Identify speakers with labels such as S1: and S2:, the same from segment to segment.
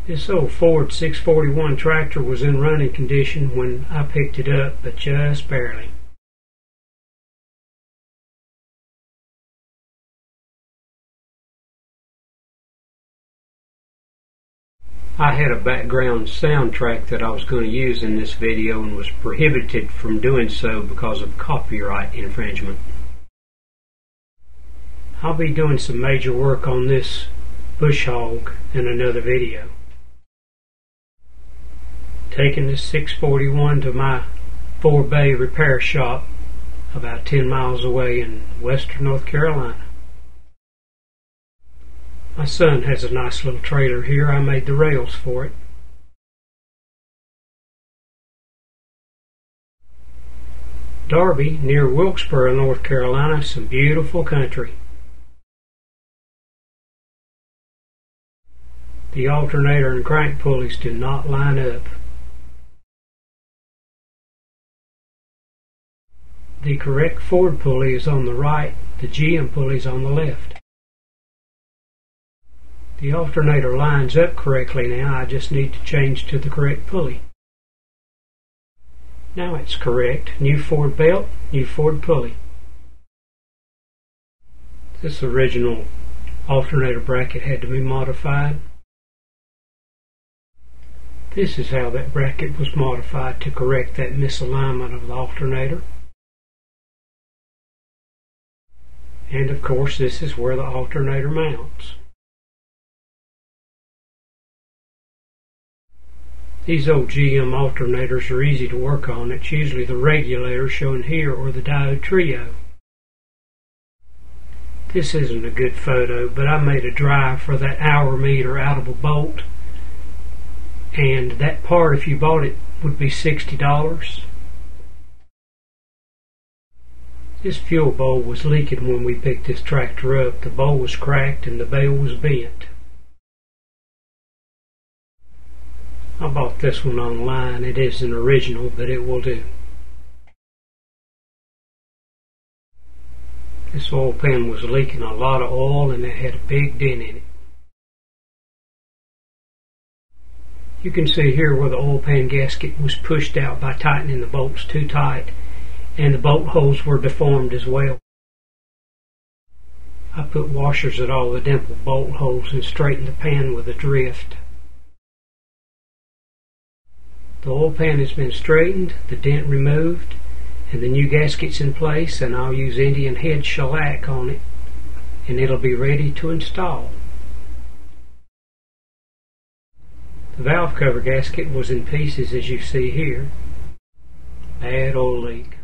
S1: This old Ford 641 tractor was in running condition when I picked it up, but just barely. I had a background soundtrack that I was going to use in this video and was prohibited from doing so because of copyright infringement. I'll be doing some major work on this bush hog in another video. Taking this 641 to my 4-bay repair shop about 10 miles away in western North Carolina. My son has a nice little trailer here. I made the rails for it. Darby, near Wilkesboro, North Carolina, some beautiful country. The alternator and crank pulleys do not line up. The correct Ford pulley is on the right, the GM pulley is on the left. The alternator lines up correctly now, I just need to change to the correct pulley. Now it's correct. New Ford belt, new Ford pulley. This original alternator bracket had to be modified. This is how that bracket was modified to correct that misalignment of the alternator. And of course this is where the alternator mounts. These old GM alternators are easy to work on. It's usually the regulator shown here or the diode trio. This isn't a good photo, but I made a drive for that hour meter out of a bolt. And that part, if you bought it, would be $60. This fuel bowl was leaking when we picked this tractor up. The bowl was cracked and the bail was bent. I bought this one online. It isn't original, but it will do. This oil pan was leaking a lot of oil and it had a big dent in it. You can see here where the oil pan gasket was pushed out by tightening the bolts too tight, and the bolt holes were deformed as well. I put washers at all the dimpled bolt holes and straightened the pan with a drift. The oil pan has been straightened, the dent removed, and the new gasket's in place, and I'll use Indian head shellac on it, and it'll be ready to install. The valve cover gasket was in pieces as you see here. Bad oil leak.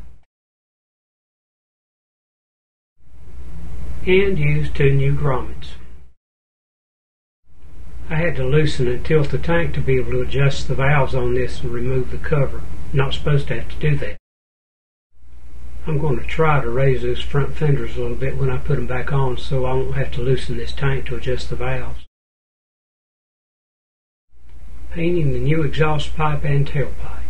S1: And used 2 new grommets. I had to loosen and tilt the tank to be able to adjust the valves on this and remove the cover. Not supposed to have to do that. I'm going to try to raise those front fenders a little bit when I put them back on so I won't have to loosen this tank to adjust the valves. Painting the new exhaust pipe and tailpipe.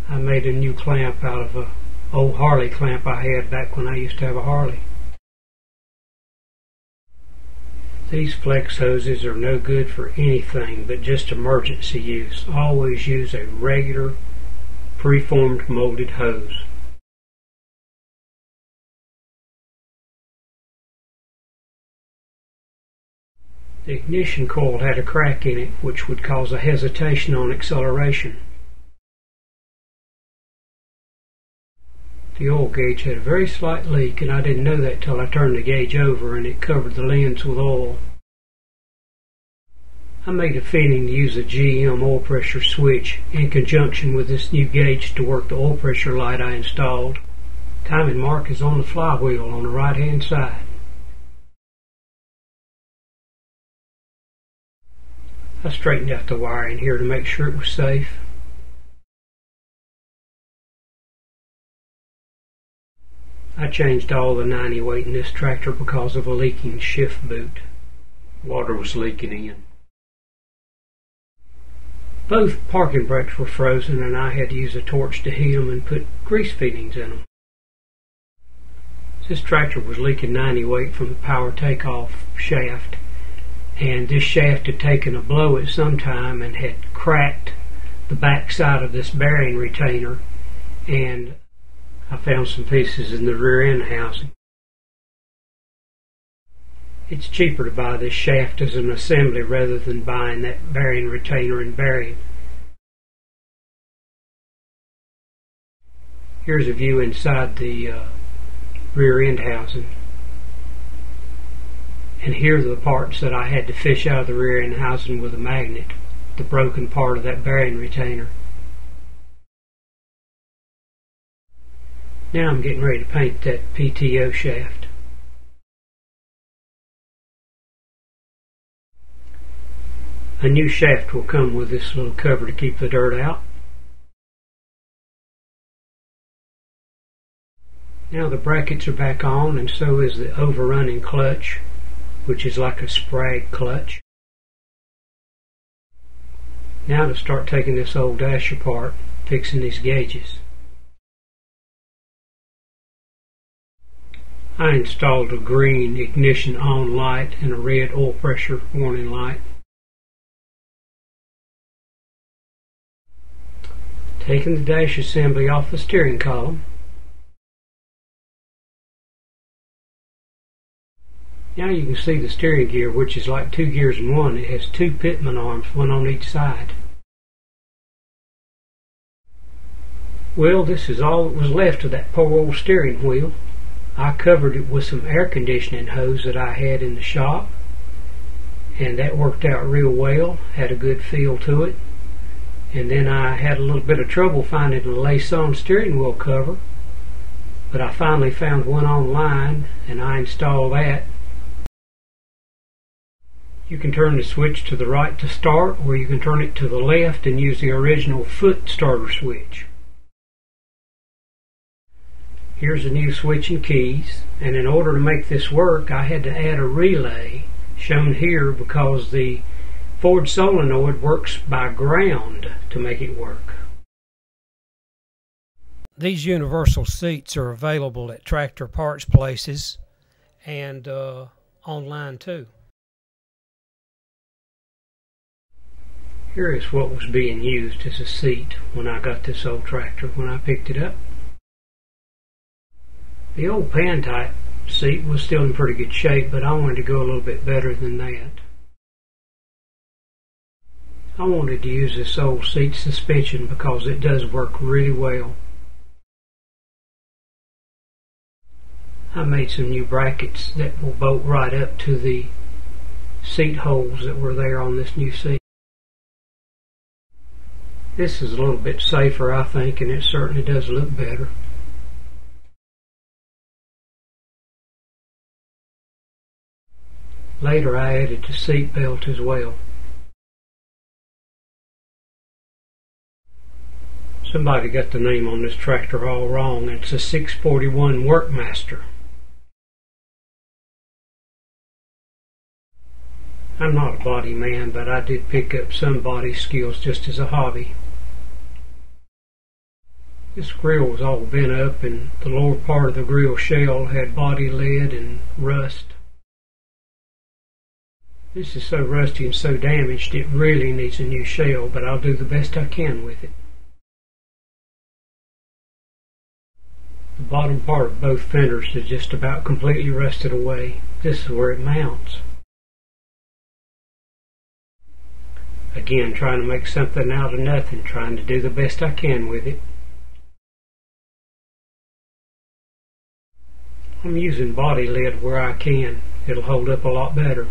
S1: I made a new clamp out of a old Harley clamp I had back when I used to have a Harley. These flex hoses are no good for anything but just emergency use. Always use a regular preformed molded hose. The ignition coil had a crack in it which would cause a hesitation on acceleration. The oil gauge had a very slight leak, and I didn't know that till I turned the gauge over and it covered the lens with oil. I made a fitting to use a GM oil pressure switch in conjunction with this new gauge to work the oil pressure light I installed. Timing mark is on the flywheel on the right hand side. I straightened out the wiring here to make sure it was safe. I changed all the 90 weight in this tractor because of a leaking shift boot. Water was leaking in. Both parking brakes were frozen and I had to use a torch to heat them and put grease fittings in them. This tractor was leaking 90 weight from the power takeoff shaft, and this shaft had taken a blow at some time and had cracked the back side of this bearing retainer, and I found some pieces in the rear end housing. It's cheaper to buy this shaft as an assembly rather than buying that bearing retainer and bearing. Here's a view inside the rear end housing. And here are the parts that I had to fish out of the rear end housing with a magnet, the broken part of that bearing retainer. Now I'm getting ready to paint that Pto shaft. A new shaft will come with this little cover to keep the dirt out. Now the brackets are back on, and so is the overrunning clutch, which is like a sprag clutch. Now to start taking this old dash apart, fixing these gauges. I installed a green ignition on light and a red oil pressure warning light. Taking the dash assembly off the steering column. Now you can see the steering gear, which is like 2 gears in one. It has 2 pitman arms, one on each side. Well, this is all that was left of that poor old steering wheel. I covered it with some air conditioning hose that I had in the shop, and that worked out real well, had a good feel to it. And then I had a little bit of trouble finding a lace-on steering wheel cover, but I finally found one online and I installed that. You can turn the switch to the right to start, or you can turn it to the left and use the original foot starter switch. Here's the new switch and keys, and in order to make this work I had to add a relay, shown here because the Ford solenoid works by ground to make it work. These universal seats are available at tractor parts places and online too. Here is what was being used as a seat when I got this old tractor when I picked it up. The old pan type seat was still in pretty good shape, but I wanted to go a little bit better than that. I wanted to use this old seat suspension because it does work really well. I made some new brackets that will bolt right up to the seat holes that were there on this new seat. This is a little bit safer, I think, and it certainly does look better. Later I added the seat belt as well. Somebody got the name on this tractor all wrong. It's a 641 Workmaster. I'm not a body man, but I did pick up some body skills just as a hobby. This grill was all bent up, and the lower part of the grill shell had body lead and rust. This is so rusty and so damaged it really needs a new shell, but I'll do the best I can with it. The bottom part of both fenders is just about completely rusted away. This is where it mounts. Again, trying to make something out of nothing, trying to do the best I can with it. I'm using body lead where I can. It'll hold up a lot better.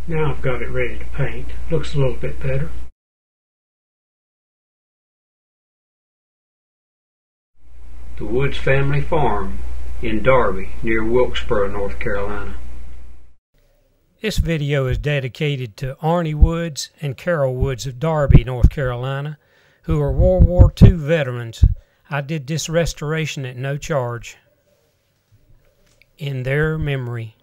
S1: Now I've got it ready to paint. Looks a little bit better. The Woods Family Farm in Darby, near Wilkesboro, North Carolina. This video is dedicated to Arnie Woods and Carol Woods of Darby, North Carolina, who are World War II veterans. I did this restoration at no charge in their memory.